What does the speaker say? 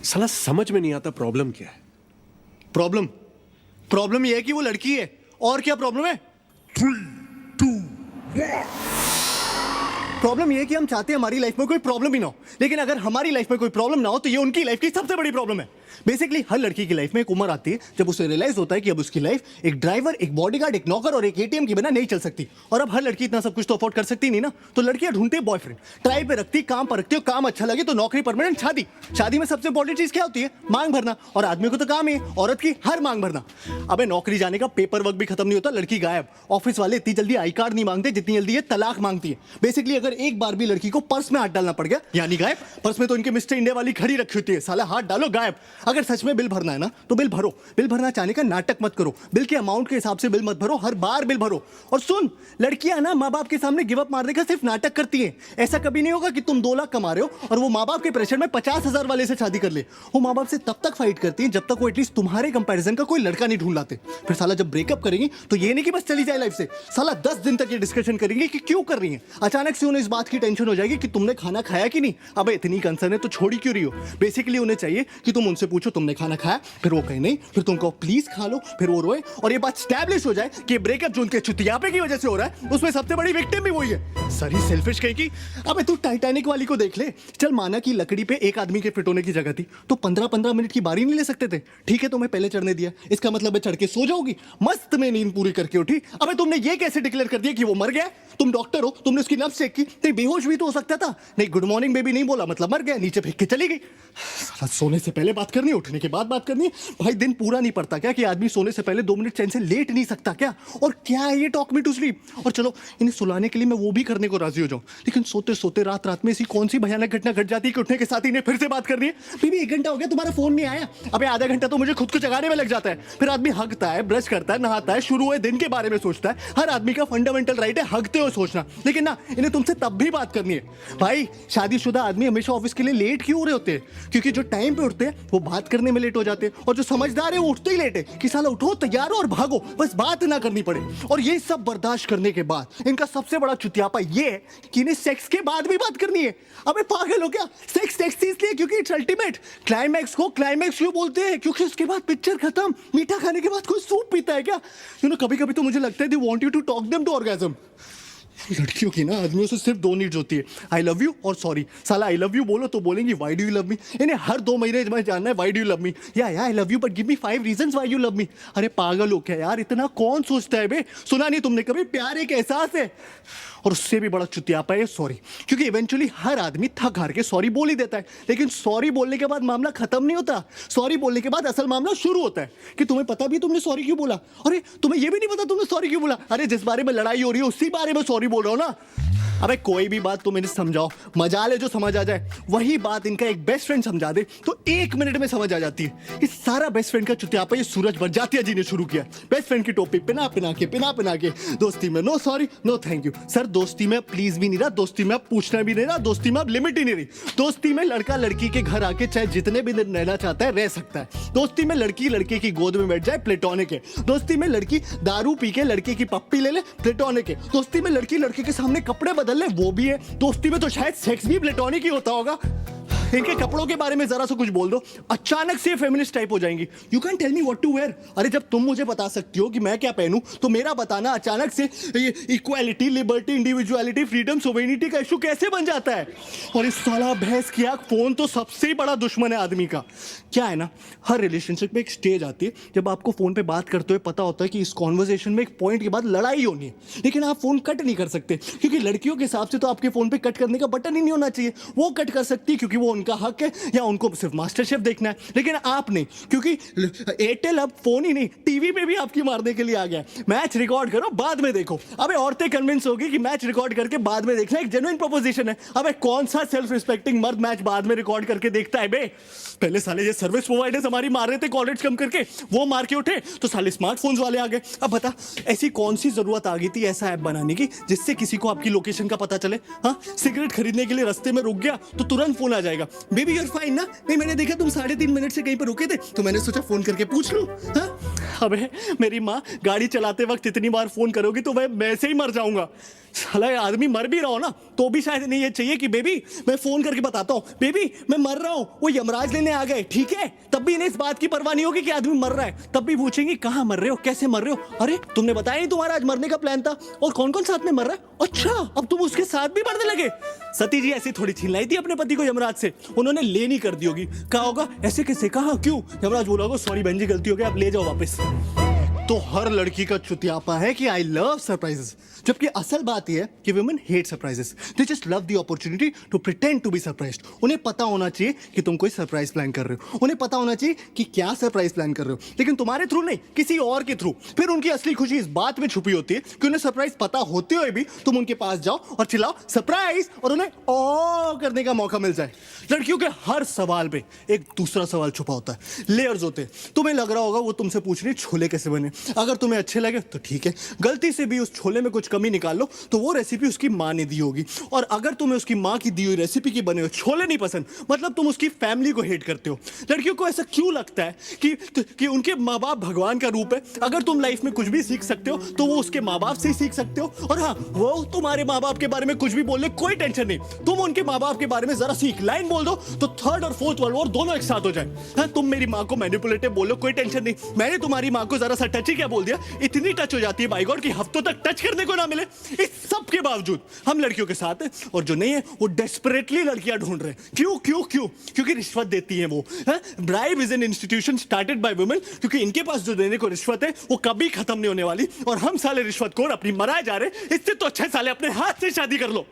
साला समझ में नहीं आता प्रॉब्लम क्या है। प्रॉब्लम प्रॉब्लम यह है कि वो लड़की है। और क्या प्रॉब्लम है? प्रॉब्लम यह है कि हम चाहते हैं हमारी लाइफ में कोई प्रॉब्लम ही ना हो, लेकिन अगर हमारी लाइफ में कोई प्रॉब्लम ना हो तो ये उनकी लाइफ की सबसे बड़ी प्रॉब्लम है। बेसिकली हर लड़की की लाइफ में एक उम्र आती है जब उसे रियलाइज होता है कि अब उसकी लाइफ एक ड्राइवर, एक बॉडीगार्ड, एक नौकर और एक एटीएम के बिना नहीं चल सकती। और अब हर लड़की इतना सब कुछ तो अफोर्ड कर सकती नहीं ना, तो लड़कियां ढूंढती है बॉयफ्रेंड, ट्राई पे रखती, काम पर रखती हो, काम अच्छा लगे तो नौकरी, परमानेंट, शादी। शादी में सबसे इंपॉर्टेंट चीज क्या होती है? मांग भरना। और आदमी को तो काम है औरत की हर मांग भरना। अबे नौकरी जाने का पेपर वर्क भी खत्म नहीं होता, लड़की गायब। ऑफिस वाले इतनी जल्दी आई कार्ड नहीं मांगते जितनी जल्दी ये तलाक मांगती है। बेसिकली अगर एक बार भी लड़की को पर्स में हाथ डालना पड़ गया यानी गायब। पर्स में तो इनके मिस्टर इंडिया वाली घड़ी रखी होती है, साला हाथ डालो गायब। अगर सच में बिल भरना है ना तो बिल भरो। बिल भरना चाहने का नाटक मत करो, बिल के अमाउंट के हिसाब से बिल मत भरो, हर बार बिल भरो। और सुन, लड़कियां ना माँ बाप के सामने गिव अप मारने का सिर्फ नाटक करती हैं। ऐसा कभी नहीं होगा कि तुम 2 लाख कमा रहे हो और वो माँ बाप के प्रेशर में 50,000 वाले से शादी कर ले। वो माँ बाप से तब तक फाइट करती हैं जब तक वो एटलीस्ट तुम्हारे कंपैरिजन का कोई लड़का नहीं ढूंढ लाते। फिर साला जब ब्रेकअप करेंगी तो ये नहीं कि बस चली जाए लाइफ से, साला 10 दिन तक ये डिस्कशन करेंगे कि क्यों कर रही है। अचानक से उन्हें इस बात की टेंशन हो जाएगी कि तुमने खाना खाया कि नहीं। अबे इतनी कंसर्न है तो छोड़ी क्यों रही हो? बेसिकली उन्हें चाहिए कि तुम उनसे पूछो तुमने खाना खाया, फिर वो कहे नहीं, फिर तुम कहो प्लीज खा लो, फिर वो रोए और ये बात स्टैब्लिश हो जाए कि ब्रेकअप जो उनके चुतियापे की वजह से हो रहा है उसमें सबसे बड़ी विक्टिम भी वही है। सरी सेल्फिश कहेगी। अबे तू टाइटैनिक वाली को देख ले। चल माना कि लकड़ी पे एक आदमी के फिट होने की जगह थी तो 15-15 मिनट की बारी नहीं ले सकते थे? ठीक है तुम्हें पहले चढ़ने दिया, इसका मतलब है चढ़ के सो जाओगी, मस्त में नींद पूरी करके उठी। अबे तुमने ये कैसे डिक्लेयर कर दिया कि वो मर गया? तुम डॉक्टर हो, तुमने उसकी नब्ज चेक की, नहीं बेहोश भी तो हो सकता था। नहीं गुड मॉर्निंग बेबी नहीं बोला मतलब मर गया, नीचे फेंक के चली गई। साला सोने से पहले बात करनी है, उठने के बाद बात करनी है। भाई दिन पूरा नहीं पड़ता क्या कि आदमी सोने से पहले 2 मिनट चैन से लेट नहीं सकता क्या? और क्या है ये टॉक मी टू स्लीप? और चलो इन्हें सुलाने के लिए मैं वो भी करने को राजी हो जाऊं, लेकिन सोते सोते रात रात में ऐसी कौन सी भयानक घटना घट जाती है कि उठने के साथ ही इन्हें फिर से बात करनी है। बीबी 1 घंटा हो गया तुम्हारा फोन नहीं आया। अबे आधा घंटा तो मुझे खुद को जगाने में लग जाता है। फिर आदमी हगता है, ब्रश करता है, नहाता है, शुरू हुए दिन के बारे में सोचता है। हर आदमी का फंडामेंटल राइट है हगते हुए सोचना, लेकिन ना इन्हें तुमसे तब भी बात करनी है। भाई शादीशुदा आदमी हमेशा ऑफिस के लिए लेट क्यों हो रहे होते हैं? क्योंकि जो टाइम पे उठते हैं वो बात करने में लेट हो जाते हैं, और जो समझदार है वो उठते ही लेट है कि साला उठो, तैयार हो और भागो, बस बात ना करनी पड़े। और ये सब बर्दाश्त करने के बाद इनका सबसे बड़ा चुतियापा ये है कि इन्हें सेक्स के बाद भी बात करनी है। अबे पागल हो क्या? सेक्स सेक्स इसलिए क्योंकि इट्स अल्टीमेट। क्लाइमैक्स को क्लाइमैक्स क्यों बोलते हैं? क्योंकि उसके बाद पिक्चर खत्म। मीठा खाने के बाद कोई सूप पीता है क्या? यू नो कभी कभी तो मुझे लगता है they want you to talk them to orgasm. लड़कियों की ना आदमियों से सिर्फ 2 नीड्स होती है, आई लव यू और सॉरी। साला आई लव यू बोलो तो बोलेंगी why do you love me. इन्हें हर 2 महीने में जानना है why do you love me, या I love you but give me 5 reasons why you love me. अरे पागल हो क्या यार, इतना कौन सोचता है बे? सुना नहीं तुमने कभी प्यार एक एहसास है? और उससे भी बड़ा चुतियापा है सॉरी, क्योंकि इवेंचुअली हर आदमी थक हार के सॉरी बोल ही देता है, लेकिन सॉरी बोलने के बाद मामला खत्म नहीं होता। सॉरी बोलने के बाद असल मामला शुरू होता है कि तुम्हें पता भी तुमने सॉरी क्यों बोला। अरे तुम्हें यह भी नहीं पता तुमने सॉरी क्यों बोला? अरे जिस बारे में लड़ाई हो रही है उसी बारे में सॉरी बोल रहा हो ना। अबे कोई भी बात तुम इन्हें समझाओ, मजाल है जो समझ आ जाए। वही बात इनका एक बेस्ट फ्रेंड समझा दे तो 1 मिनट में समझ आ जाती है। इस सारा बेस्ट फ्रेंड का चुतियापा ये सूरज बरजातिया जी ने शुरू किया। बेस्ट फ्रेंड की टोपी पिना पिना के दोस्ती में no sorry no thank you. Sir दोस्ती में प्लीज भी नहीं रहा, दोस्ती में अब पूछना भी नहीं रहा, दोस्ती में अब लिमिट ही नहीं रही। दोस्ती में लड़का लड़की के घर आके चाहे जितने भी दिन रहना चाहता है रह सकता है। दोस्ती में लड़की लड़के की गोद में बैठ जाए, प्लेटोनिक है। दोस्ती में लड़की दारू पी के लड़के की पप्पी ले ले, प्लेटोनिक है। दोस्ती में लड़की लड़के के सामने कपड़े बदल ले, वो भी है। दोस्ती में तो शायद सेक्स भी प्लेटोनिक ही होता होगा। इनके कपड़ों के बारे में जरा सा कुछ बोल दो, अचानक से फेमिनिस्ट टाइप हो जाएंगी। You can tell me what to wear. अरे जब तुम मुझे बता सकती हो कि मैं क्या पहनूं तो मेरा बताना अचानक से equality, liberty, individuality, freedom, sovereignty का इशू कैसे बन जाता है? और इस साला भैंस की आंख फोन तो सबसे बड़ा दुश्मन है आदमी का। क्या है ना, हर रिलेशनशिप में एक स्टेज आती है जब आपको फोन पे बात करते हुए पता होता है कि इस कॉन्वर्सेशन में एक पॉइंट के बाद लड़ाई होनी है, लेकिन आप फोन कट नहीं कर सकते क्योंकि लड़कियों के हिसाब से तो आपके फोन पे कट करने का बटन ही नहीं होना चाहिए। वो कट कर सकती है क्योंकि वो उनका हक है या उनको सिर्फ मास्टर शेफ देखना है, लेकिन आप नहीं, क्योंकि एयरटेल अब फोन ही नहीं टीवी पे भी आपकी मारने के लिए आ गया। मैच रिकॉर्ड करो बाद में देखो। अबे औरतें कन्विंस होगी कि मैच रिकॉर्ड करके बाद में देखना एक जेन्युइन प्रोपोजिशन है। अबे कौन सा सेल्फ रिस्पेक्टिंग मर्द मैच बाद में रिकॉर्ड करके देखता है बे? पहले साले ये सर्विस प्रोवाइडर्स हमारी मार रहे थे कॉलेज कम करके, वो मार के उठे तो साले स्मार्टफोन्स वाले आ गए। अब बता ऐसी कौन सी जरूरत आ गई थी ऐसा ऐप बनाने की जिससे किसी को आपकी लोकेशन का पता चले? हाँ, सिगरेट खरीदने के लिए रास्ते में रुक गया तो तुरंत फोन आ जाएगा, बेबी यू आर फाइन ना? नहीं मैंने देखा तुम 3.5 मिनट से कहीं पर रुके थे तो मैंने सोचा फोन करके पूछ लूं। हाँ? अबे मेरी माँ गाड़ी चलाते वक्त इतनी बार फोन करोगी तो मैं से ही मर जाऊंगा। साला ये आदमी मर भी रहा हो ना तो भी शायद नहीं ये चाहिए कि बेबी मैं फोन करके बताता हूँ बेबी मैं मर रहा हूँ, वो यमराज लेने आ गए, ठीक है? तब भी इन्हें इस बात की परवाह नहीं होगी कि आदमी मर रहा है। तब भी पूछेंगे कहाँ मर रहे हो, कैसे मर रहे हो, अरे तुमने बताया नहीं तुम्हारा आज मरने का प्लान था, और कौन कौन साथ में मर रहा है, अच्छा अब तुम उसके साथ भी मरने लगे। सती जी ऐसी थोड़ी छीन लाई थी अपने पति को यमराज से, उन्होंने ले नहीं कर दी होगी, कहा होगा ऐसे कैसे, कहा क्यों, यमराज बोला होगा सॉरी बहन जी गलती हो गई, आप ले जाओ वापस। तो हर लड़की का चुतियापा है कि आई लव सरप्राइजेस, जबकि असल बात यह है कि women hate surprises, they just love the opportunity to pretend to be surprised. उन्हें पता होना चाहिए कि तुम कोई सरप्राइज प्लान कर रहे हो, उन्हें पता होना चाहिए कि क्या सरप्राइज प्लान कर रहे हो, लेकिन तुम्हारे थ्रू नहीं, किसी और के थ्रू। फिर उनकी असली खुशी इस बात में छुपी होती है कि उन्हें सरप्राइज पता होते हुए भी तुम उनके पास जाओ और चिल्लाओ सरप्राइज, और उन्हें ओ करने का मौका मिल जाए। लड़कियों के हर सवाल पे एक दूसरा सवाल छुपा होता है, लेयर्स होते हैं। तुम्हें लग रहा होगा वो तुमसे पूछ रही छोले कैसे बने, अगर तुम्हें अच्छे लगे तो ठीक है, गलती से भी उस छोले में कुछ कमी निकाल लो तो वो रेसिपी उसकी माँ ने दी होगी, और अगर तुम्हें उसकी माँ की दी हुई रेसिपी के बने हुए छोले नहीं पसंद, मतलब तुम उसकी फैमिली को हेट करते हो। लड़कियों को ऐसा क्यों लगता है कि उनके माँ बाप भगवान का रूप है, अगर तुम लाइफ में कुछ भी सीख सकते हो तो वो उसके माँ बाप से ही सीख सकते हो, और हाँ वो तुम्हारे माँ बाप के बारे में कुछ भी बोलने कोई टेंशन नहीं, तुम उनके माँ बाप के बारे में जरा सी एक लाइन बोल दो तो थर्ड और फोर्थ वर्ल्ड वॉर दोनों एक साथ हो जाए। हाँ, तुम मेरी माँ को मैनिपुलेटिव बोलो कोई टेंशन नहीं, मैंने तुम्हारी माँ को जरा सा टच ही क्या बोल दिया, इतनी टच हो जाती है बाय गॉड कि हफ्तों तक टच करने को ना मिले। इस सब के बावजूद हम लड़कियों के साथ हैं, और जो नहीं है वो डेस्परेटली लड़कियां ढूंढ रहे हैं। क्यों क्यों क्यों? क्योंकि रिश्वत देती है वो। Bribe is an institution started by women, क्योंकि इनके पास जो देने को रिश्वत है वो कभी खत्म नहीं होने वाली, और हम साले रिश्वतखोर अपनी मराए जा रहे हैं। इससे तो अच्छे साले अपने हाथ से शादी कर लो।